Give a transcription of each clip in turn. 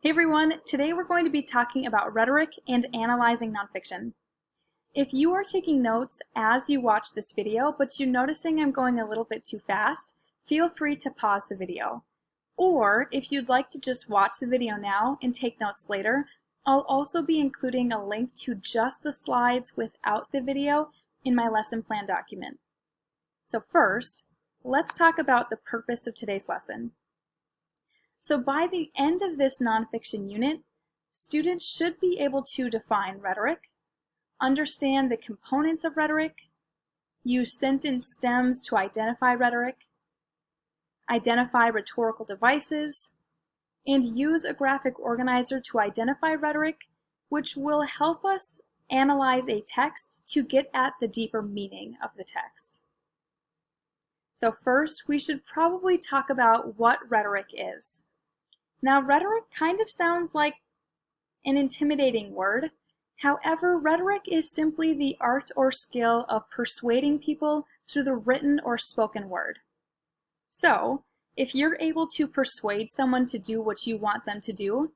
Hey everyone, today we're going to be talking about rhetoric and analyzing nonfiction. If you are taking notes as you watch this video, but you're noticing I'm going a little bit too fast, feel free to pause the video. Or if you'd like to just watch the video now and take notes later, I'll also be including a link to just the slides without the video in my lesson plan document. So first, let's talk about the purpose of today's lesson. So by the end of this nonfiction unit, students should be able to define rhetoric, understand the components of rhetoric, use sentence stems to identify rhetoric, identify rhetorical devices, and use a graphic organizer to identify rhetoric, which will help us analyze a text to get at the deeper meaning of the text. So first, we should probably talk about what rhetoric is. Now, rhetoric kind of sounds like an intimidating word. However, rhetoric is simply the art or skill of persuading people through the written or spoken word. So, if you're able to persuade someone to do what you want them to do,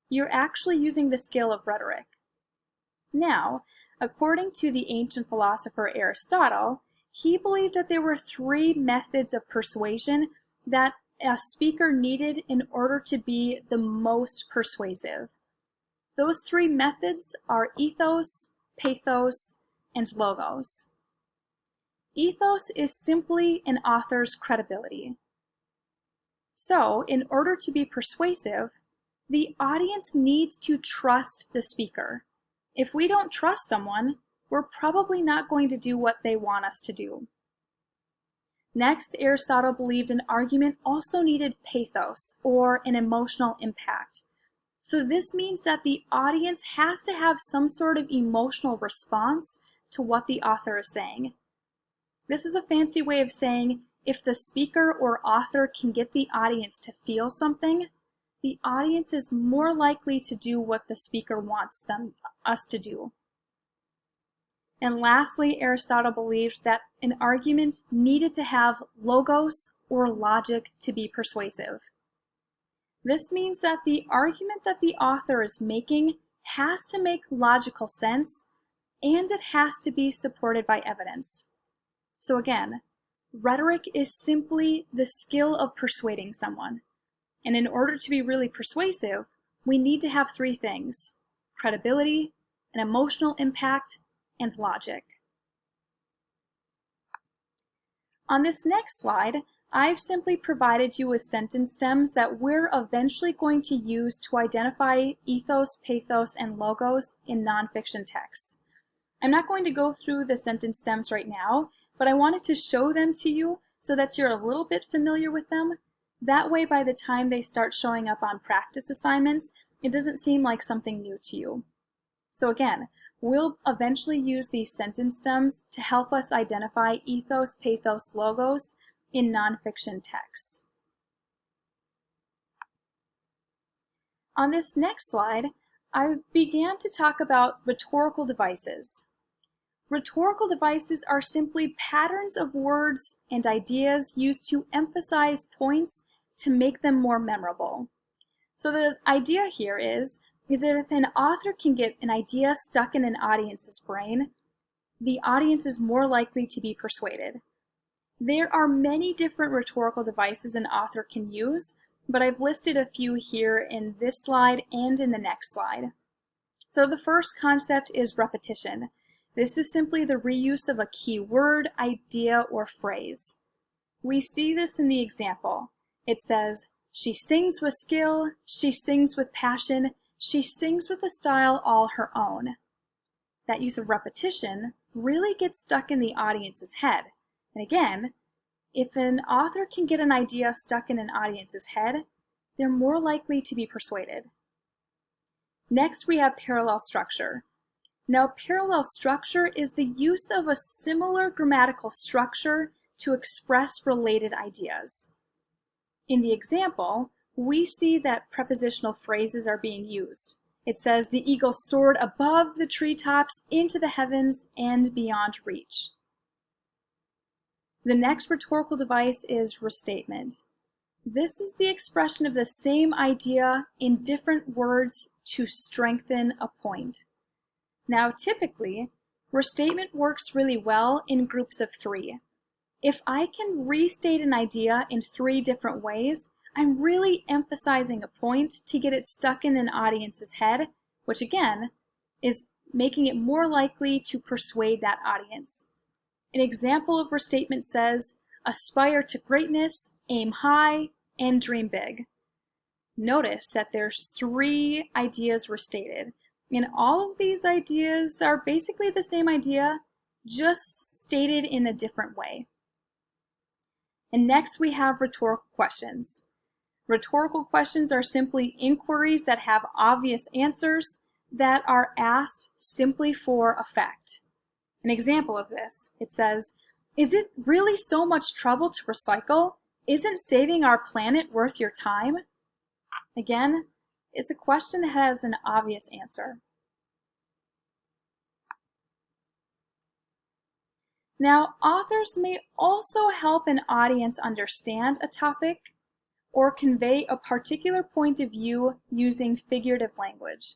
you're actually using the skill of rhetoric. Now, according to the ancient philosopher Aristotle, he believed that there were three methods of persuasion that a speaker needed in order to be the most persuasive. Those three methods are ethos, pathos, and logos. Ethos is simply an author's credibility. So, in order to be persuasive, the audience needs to trust the speaker. If we don't trust someone, we're probably not going to do what they want us to do. Next, Aristotle believed an argument also needed pathos, or an emotional impact. So this means that the audience has to have some sort of emotional response to what the author is saying. This is a fancy way of saying if the speaker or author can get the audience to feel something, the audience is more likely to do what the speaker wants us to do. And lastly, Aristotle believed that an argument needed to have logos or logic to be persuasive. This means that the argument that the author is making has to make logical sense, and it has to be supported by evidence. So again, rhetoric is simply the skill of persuading someone. And in order to be really persuasive, we need to have three things: credibility, an emotional impact, and logic. On this next slide, I've simply provided you with sentence stems that we're eventually going to use to identify ethos, pathos, and logos in nonfiction texts. I'm not going to go through the sentence stems right now, but I wanted to show them to you so that you're a little bit familiar with them. That way, by the time they start showing up on practice assignments, it doesn't seem like something new to you. So again, we'll eventually use these sentence stems to help us identify ethos, pathos, logos in nonfiction texts. On this next slide, I began to talk about rhetorical devices. Rhetorical devices are simply patterns of words and ideas used to emphasize points to make them more memorable. So the idea here is that if an author can get an idea stuck in an audience's brain, the audience is more likely to be persuaded. There are many different rhetorical devices an author can use, but I've listed a few here in this slide and in the next slide. So the first concept is repetition. This is simply the reuse of a key word, idea, or phrase. We see this in the example. It says, "She sings with skill, she sings with passion, she sings with a style all her own." That use of repetition really gets stuck in the audience's head. And again, if an author can get an idea stuck in an audience's head, they're more likely to be persuaded. Next, we have parallel structure. Now, parallel structure is the use of a similar grammatical structure to express related ideas. In the example, we see that prepositional phrases are being used. It says, "The eagle soared above the treetops into the heavens and beyond reach." The next rhetorical device is restatement. This is the expression of the same idea in different words to strengthen a point. Now, typically, restatement works really well in groups of 3. If I can restate an idea in 3 different ways, I'm really emphasizing a point to get it stuck in an audience's head, which again is making it more likely to persuade that audience. An example of restatement says, aspire to greatness, aim high, and dream big. Notice that there's 3 ideas restated, and all of these ideas are basically the same idea, just stated in a different way. And next we have rhetorical questions. Rhetorical questions are simply inquiries that have obvious answers that are asked simply for effect. An example of this, it says, is it really so much trouble to recycle? Isn't saving our planet worth your time? Again, it's a question that has an obvious answer. Now, authors may also help an audience understand a topic or convey a particular point of view using figurative language.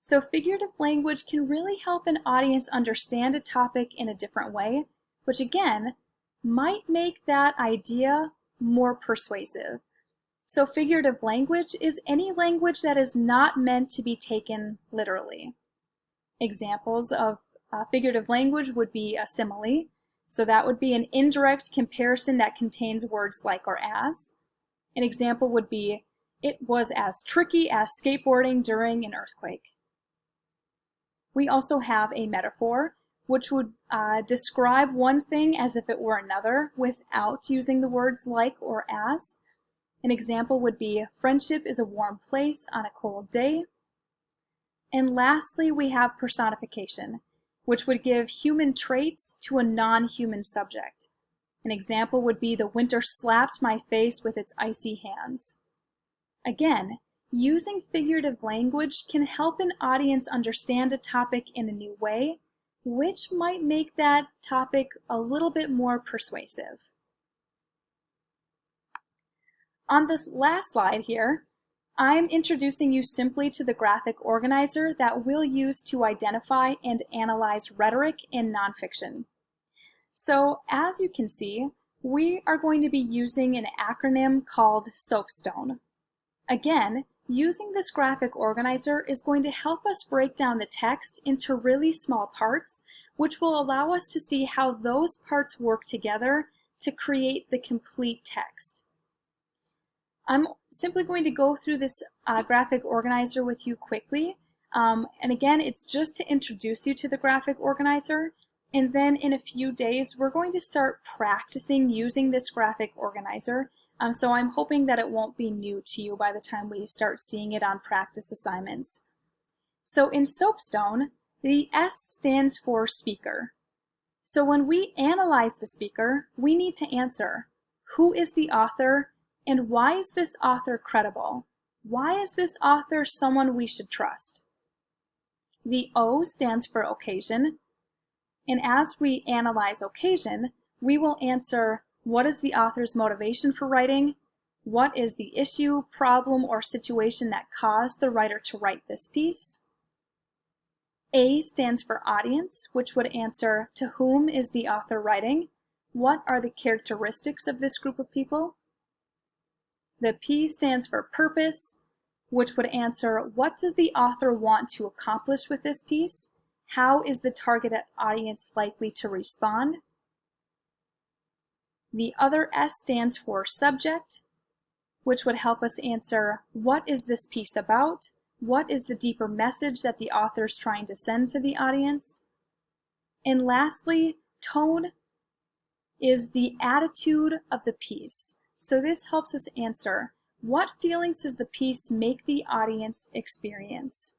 So figurative language can really help an audience understand a topic in a different way, which again, might make that idea more persuasive. So figurative language is any language that is not meant to be taken literally. Examples of figurative language would be a simile. So that would be an indirect comparison that contains words like or as. An example would be, it was as tricky as skateboarding during an earthquake. We also have a metaphor, which would describe one thing as if it were another without using the words like or as. An example would be, friendship is a warm place on a cold day. And lastly, we have personification, which would give human traits to a non-human subject. An example would be, the winter slapped my face with its icy hands. Again, using figurative language can help an audience understand a topic in a new way, which might make that topic a little bit more persuasive. On this last slide here, I'm introducing you simply to the graphic organizer that we'll use to identify and analyze rhetoric in nonfiction. So as you can see, we are going to be using an acronym called SOAPstone. Again, using this graphic organizer is going to help us break down the text into really small parts, which will allow us to see how those parts work together to create the complete text. I'm simply going to go through this graphic organizer with you quickly. And again, it's just to introduce you to the graphic organizer. And then in a few days, we're going to start practicing using this graphic organizer. So I'm hoping that it won't be new to you by the time we start seeing it on practice assignments. So in SOAPstone, the S stands for speaker. So when we analyze the speaker, we need to answer, who is the author? And why is this author credible? Why is this author someone we should trust? The O stands for occasion. And as we analyze occasion, we will answer, what is the author's motivation for writing? What is the issue, problem, or situation that caused the writer to write this piece? A stands for audience, which would answer, to whom is the author writing? What are the characteristics of this group of people? The P stands for purpose, which would answer, what does the author want to accomplish with this piece? How is the target audience likely to respond? The other S stands for subject, which would help us answer, what is this piece about? What is the deeper message that the author is trying to send to the audience? And lastly, tone is the attitude of the piece. So this helps us answer, what feelings does the piece make the audience experience?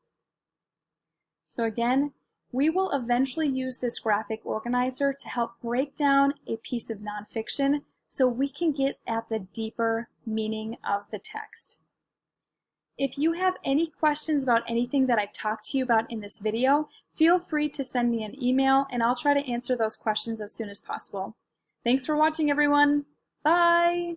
So again, we will eventually use this graphic organizer to help break down a piece of nonfiction so we can get at the deeper meaning of the text. If you have any questions about anything that I've talked to you about in this video, feel free to send me an email and I'll try to answer those questions as soon as possible. Thanks for watching, everyone. Bye!